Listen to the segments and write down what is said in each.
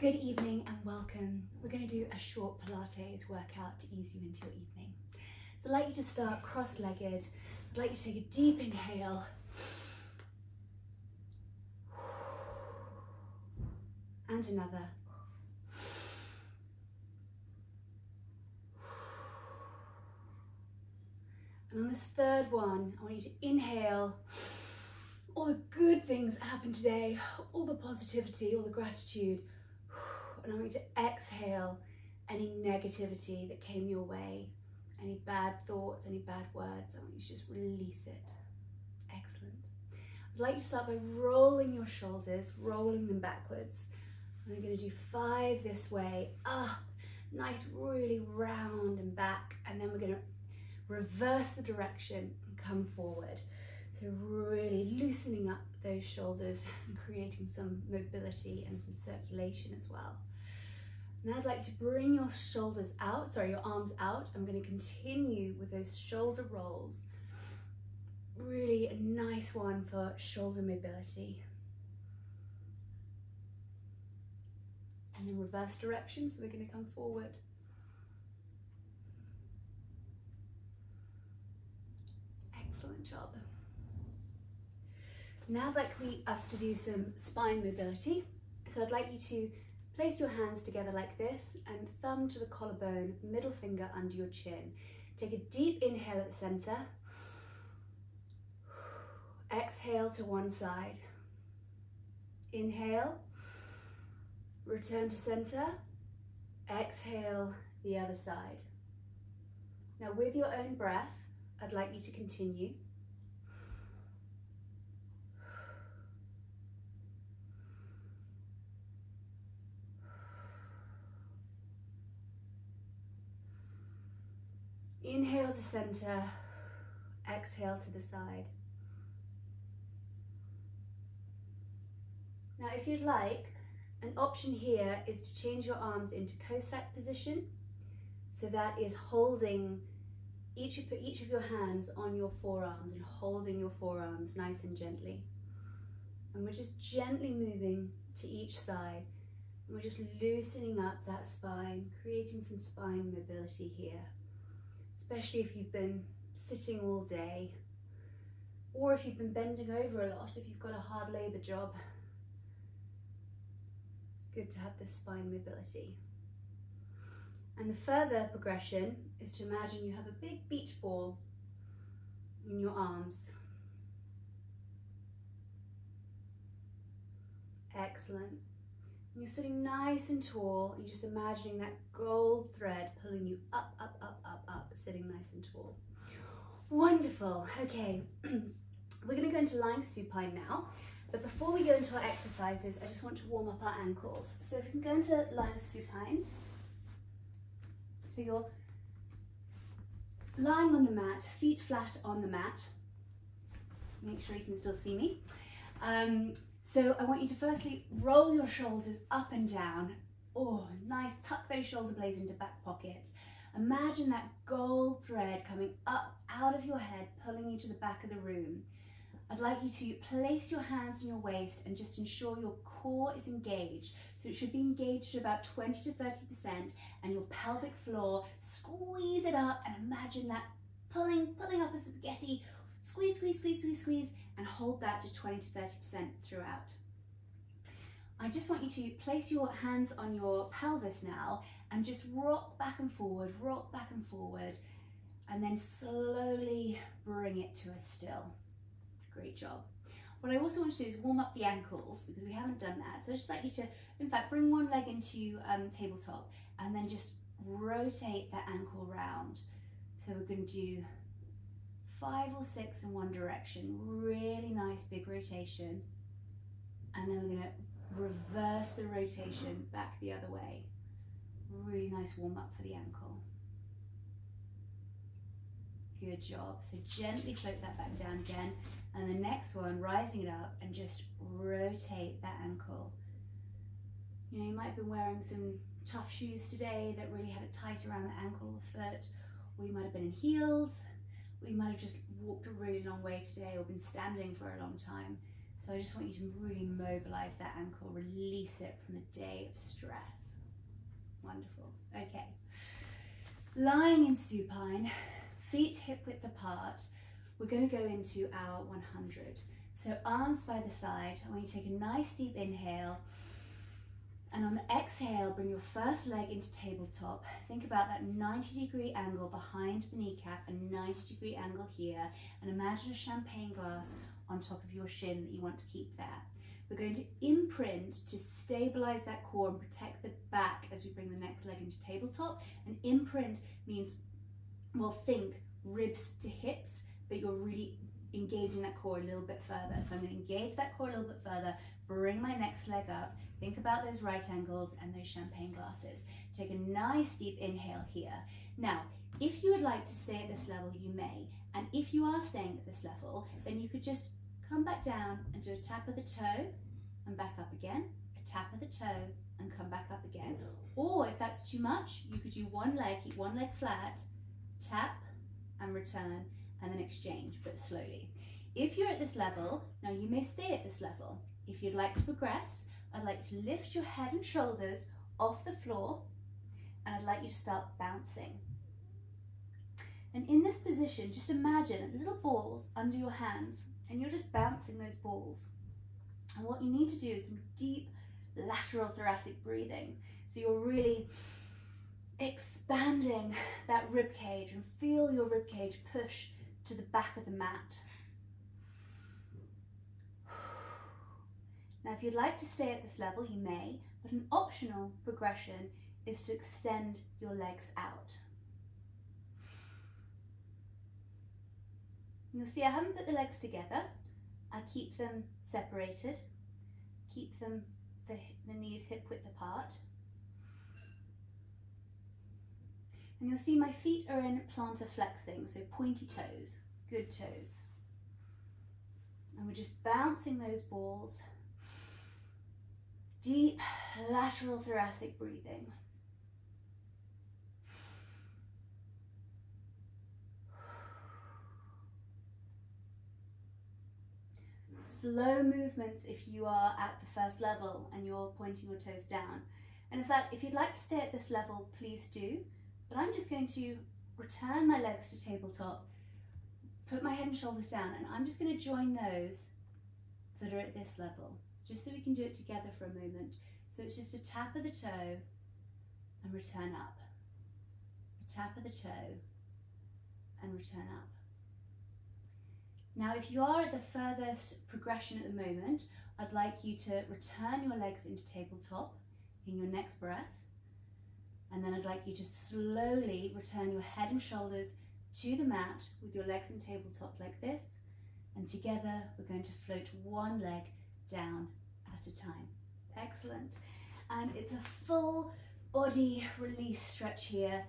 Good evening and welcome. We're going to do a short Pilates workout to ease you into your evening. So I'd like you to start cross-legged. I'd like you to take a deep inhale. And another. And on this third one, I want you to inhale all the good things that happened today, all the positivity, all the gratitude. And I want you to exhale any negativity that came your way, any bad thoughts, any bad words. I want you to just release it. Excellent. I'd like you to start by rolling your shoulders, rolling them backwards. We're going to do 5 this way, up, nice, really round and back. And then we're going to reverse the direction and come forward. So really loosening up those shoulders and creating some mobility and some circulation as well. Now I'd like to bring your shoulders out, your arms out. I'm going to continue with those shoulder rolls. Really a nice one for shoulder mobility. And then reverse direction, so we're going to come forward. Excellent job. Now I'd like us to do some spine mobility. So I'd like you to place your hands together like this and thumb to the collarbone, middle finger under your chin. Take a deep inhale at the center. Exhale to one side. Inhale. Return to center. Exhale the other side. Now with your own breath, I'd like you to continue. Inhale to center, exhale to the side. Now if you'd like, an option here is to change your arms into Cossack position. So that is holding each of your hands on your forearms and holding your forearms nice and gently. And we're just gently moving to each side. And we're just loosening up that spine, creating some spine mobility here. Especially if you've been sitting all day, or if you've been bending over a lot, if you've got a hard labour job. It's good to have this spine mobility. And the further progression is to imagine you have a big beach ball in your arms. Excellent. And you're sitting nice and tall, and you're just imagining that gold thread pulling you up, up, up, up, up, sitting nice and tall. Wonderful. Okay, we're going to go into lying supine now. But before we go into our exercises, I just want to warm up our ankles. So if you can go into lying supine. So you're lying on the mat, feet flat on the mat. Make sure you can still see me. So I want you to firstly roll your shoulders up and down. Oh, nice. Tuck those shoulder blades into back pockets. Imagine that gold thread coming up out of your head, pulling you to the back of the room. I'd like you to place your hands on your waist and just ensure your core is engaged. So it should be engaged to about 20 to 30%, and your pelvic floor, squeeze it up and imagine that pulling up a spaghetti. Squeeze, squeeze, squeeze, squeeze, squeeze, and hold that to 20 to 30% throughout. I just want you to place your hands on your pelvis now and just rock back and forward, and then slowly bring it to a still. Great job. What I also want to do is warm up the ankles, because we haven't done that. So I'd just like you to, in fact, bring one leg into tabletop and then just rotate that ankle round. So we're going to do 5 or 6 in one direction, really nice big rotation, and then we're going to reverse the rotation back the other way. Really nice warm up for the ankle. Good job. So gently float that back down again, and the next one, rising it up and just rotate that ankle. You know, you might have been wearing some tough shoes today that really had it tight around the ankle or the foot, or you might have been in heels. We might have just walked a really long way today or been standing for a long time. So I just want you to really mobilize that ankle, release it from the day of stress. Wonderful. Okay. Lying in supine, feet hip width apart, we're going to go into our 100. So arms by the side. I want you to take a nice deep inhale, and on the exhale, bring your first leg into tabletop. Think about that 90-degree angle behind the kneecap, a 90-degree angle here, and imagine a champagne glass on top of your shin that you want to keep there. We're going to imprint to stabilize that core and protect the back as we bring the next leg into tabletop. And imprint means, well, think ribs to hips, but you're really engaging that core a little bit further. So I'm going to engage that core a little bit further, bring my next leg up, think about those right angles and those champagne glasses. Take a nice deep inhale here. Now, if you would like to stay at this level, you may. And if you are staying at this level, then you could just come back down and do a tap of the toe and back up again, a tap of the toe and come back up again. Or if that's too much, you could do one leg, keep one leg flat, tap and return, and then exchange, but slowly. If you're at this level, now you may stay at this level. If you'd like to progress, I'd like to lift your head and shoulders off the floor, and I'd like you to start bouncing. And in this position, just imagine little balls under your hands, and you're just bouncing those balls. And what you need to do is some deep lateral thoracic breathing. So you're really expanding that rib cage, and feel your rib cage push to the back of the mat. Now, if you'd like to stay at this level, you may, but an optional progression is to extend your legs out. You'll see I haven't put the legs together. I keep them separated, keep them the knees hip width apart. And you'll see my feet are in plantar flexing, so pointy toes, good toes. And we're just bouncing those balls. Deep lateral thoracic breathing. Slow movements if you are at the first level and you're pointing your toes down. And in fact, if you'd like to stay at this level, please do. But I'm just going to return my legs to tabletop, put my head and shoulders down, and I'm just going to join those that are at this level, just so we can do it together for a moment. So it's just a tap of the toe and return up. A tap of the toe and return up. Now, if you are at the furthest progression at the moment, I'd like you to return your legs into tabletop in your next breath. And then I'd like you to slowly return your head and shoulders to the mat with your legs in tabletop like this. And together we're going to float one leg down at a time. Excellent. And it's a full body release stretch here,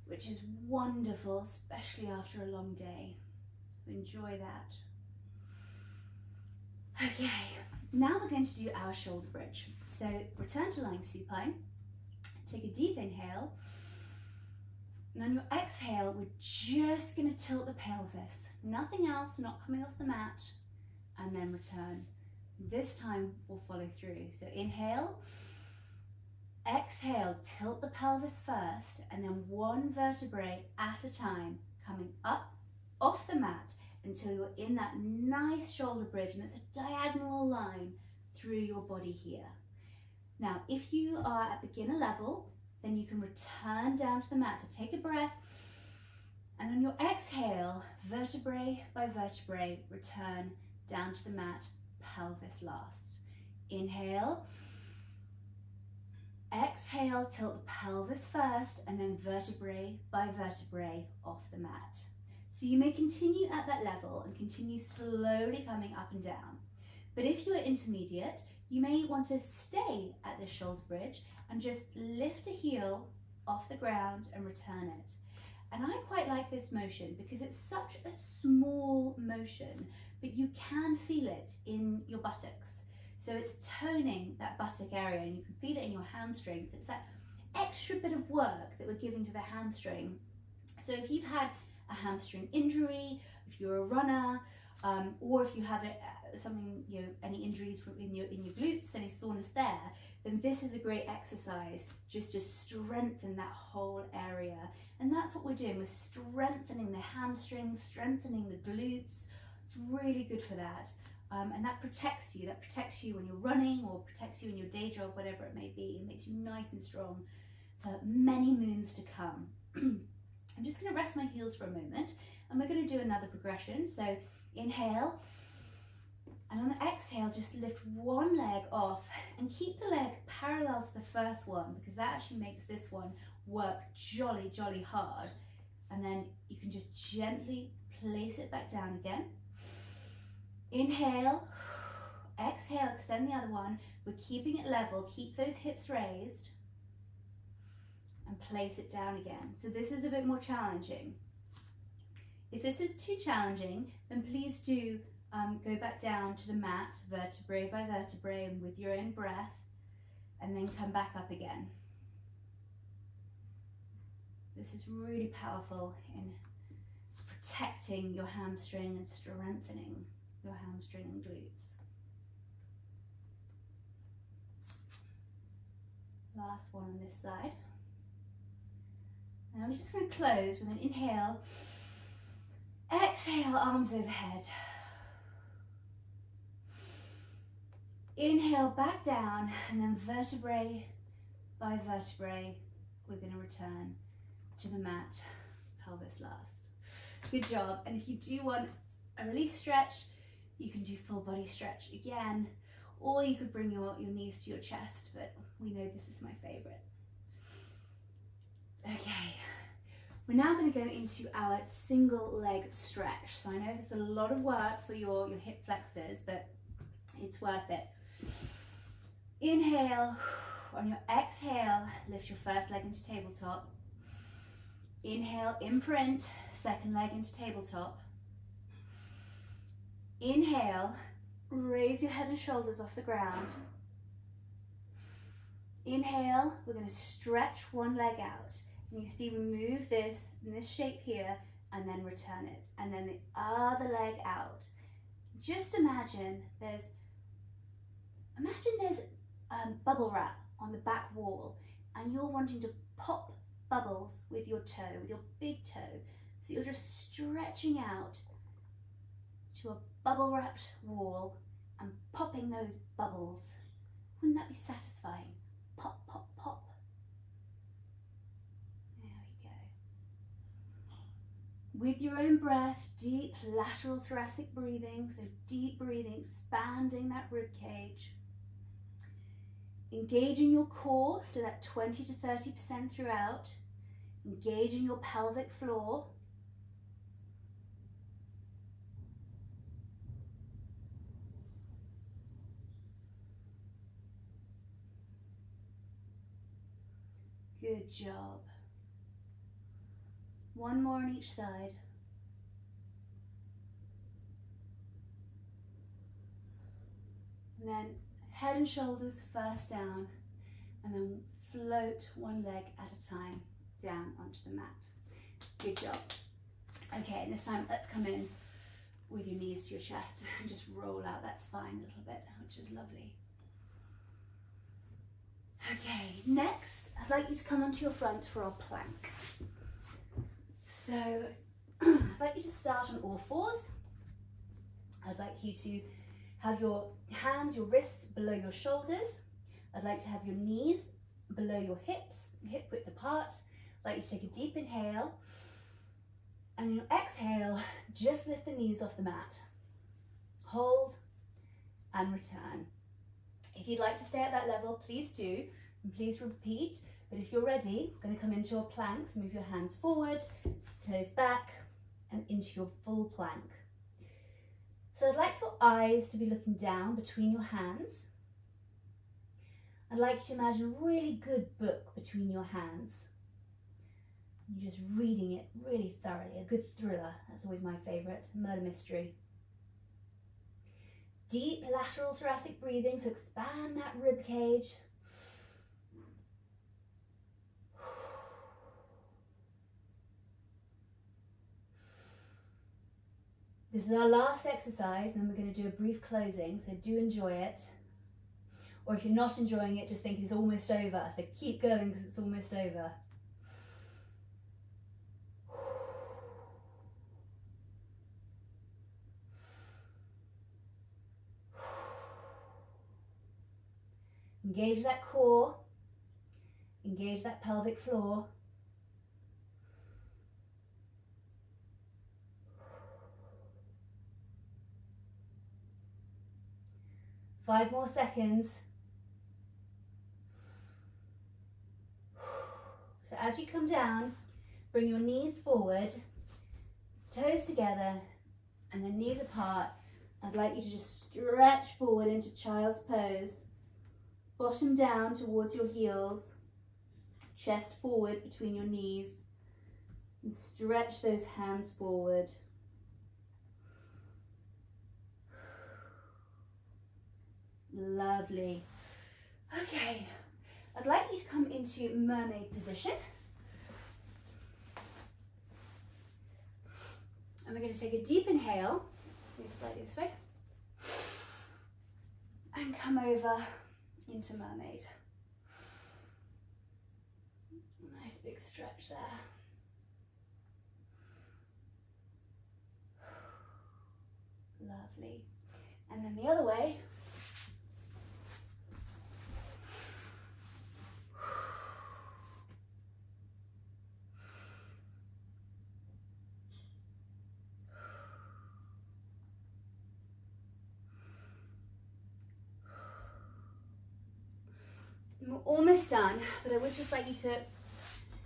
which is wonderful, especially after a long day. Enjoy that. Okay, now we're going to do our shoulder bridge. So return to lying supine. Take a deep inhale, and on your exhale, we're just going to tilt the pelvis. Nothing else, not coming off the mat, and then return. This time we'll follow through. So inhale, exhale, tilt the pelvis first, and then one vertebrae at a time, coming up off the mat until you're in that nice shoulder bridge, and it's a diagonal line through your body here. Now, if you are at beginner level, then you can return down to the mat. So take a breath, and on your exhale, vertebrae by vertebrae, return down to the mat, pelvis last. Inhale, exhale, tilt the pelvis first, and then vertebrae by vertebrae off the mat. So you may continue at that level and continue slowly coming up and down. But if you are intermediate, you may want to stay at the shoulder bridge and just lift a heel off the ground and return it. And I quite like this motion because it's such a small motion, but you can feel it in your buttocks. So it's toning that buttock area, and you can feel it in your hamstrings. It's that extra bit of work that we're giving to the hamstring. So if you've had a hamstring injury, if you're a runner, or if you have something, you know, any injuries from in your glutes, any soreness there, then this is a great exercise just to strengthen that whole area. And that's what we're doing. We're strengthening the hamstrings, strengthening the glutes. It's really good for that. And that protects you. That protects you when you're running, or protects you in your day job, whatever it may be. It makes you nice and strong for many moons to come. I'm just going to rest my heels for a moment, and we're going to do another progression. So inhale, and on the exhale, just lift one leg off and keep the leg parallel to the first one, because that actually makes this one work jolly, jolly hard. And then you can just gently place it back down again. Inhale, exhale, extend the other one. We're keeping it level, keep those hips raised, and place it down again. So this is a bit more challenging. If this is too challenging, then please do go back down to the mat, vertebrae by vertebrae, and with your own breath, and then come back up again. This is really powerful in protecting your hamstring and strengthening your hamstring and glutes. Last one on this side. Now we're just going to close with an inhale, exhale, arms overhead. Inhale back down, and then vertebrae by vertebrae, we're going to return to the mat, pelvis last. Good job. And if you do want a release stretch, you can do full body stretch again, or you could bring your knees to your chest, but we know this is my favorite. Okay, we're now going to go into our single leg stretch. So I know there's a lot of work for your hip flexors, but it's worth it. Inhale, on your exhale, lift your first leg into tabletop. Inhale, imprint, second leg into tabletop. Inhale, raise your head and shoulders off the ground. Inhale, we're going to stretch one leg out. And you see we move this in this shape here, and then return it. And then the other leg out. Just imagine there's bubble wrap on the back wall, and you're wanting to pop bubbles with your toe, with your big toe. So you're just stretching out to a bubble wrapped wall and popping those bubbles. Wouldn't that be satisfying? Pop, pop, pop. There we go. With your own breath, deep lateral thoracic breathing, so deep breathing, expanding that rib cage. Engaging your core to that 20 to 30% throughout. Engaging your pelvic floor. Good job. One more on each side. And then head and shoulders first down, and then float one leg at a time down onto the mat. Good job. Okay, and this time let's come in with your knees to your chest and just roll out that spine a little bit, which is lovely. Okay, next I'd like you to come onto your front for our plank. So I'd like you to start on all fours. I'd like you to have your hands, your wrists below your shoulders. I'd like to have your knees below your hips, hip width apart. I'd like you to take a deep inhale, and your exhale, just lift the knees off the mat. Hold and return. If you'd like to stay at that level, please do, and please repeat. But if you're ready, we're going to come into a plank. So move your hands forward, toes back, and into your full plank. So I'd like your eyes to be looking down between your hands. I'd like you to imagine a really good book between your hands. You're just reading it really thoroughly, a good thriller. That's always my favourite, murder mystery. Deep lateral thoracic breathing, so expand that rib cage. This is our last exercise, and then we're going to do a brief closing, so do enjoy it. Or if you're not enjoying it, just think it's almost over. So keep going because it's almost over. Engage that core, engage that pelvic floor. Five more seconds. So as you come down, bring your knees forward, toes together, and then knees apart. I'd like you to just stretch forward into child's pose. Bottom down towards your heels, chest forward between your knees, and stretch those hands forward. Lovely. Okay, I'd like you to come into mermaid position. And we're going to take a deep inhale, move slightly this way, and come over into mermaid. Nice big stretch there. Lovely. And then the other way. We're almost done, but I would just like you to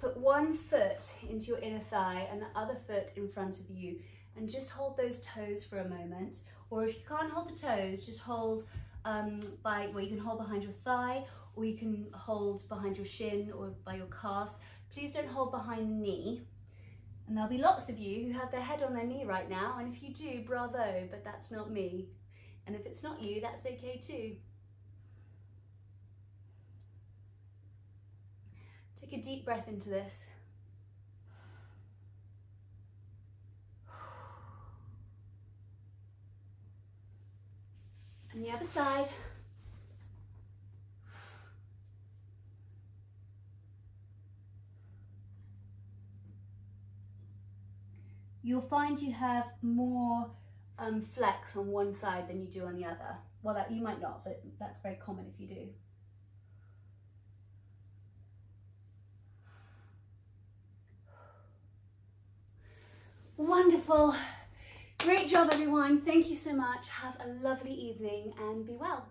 put one foot into your inner thigh and the other foot in front of you, and just hold those toes for a moment. Or if you can't hold the toes, just hold you can hold behind your thigh, or you can hold behind your shin or by your calves. Please don't hold behind the knee. And there'll be lots of you who have their head on their knee right now, and if you do, bravo, but that's not me. And if it's not you, that's okay too. Take a deep breath into this. And the other side. You'll find you have more flex on one side than you do on the other. Well, that you might not, but that's very common if you do. Wonderful. Great job, everyone. Thank you so much. Have a lovely evening and be well.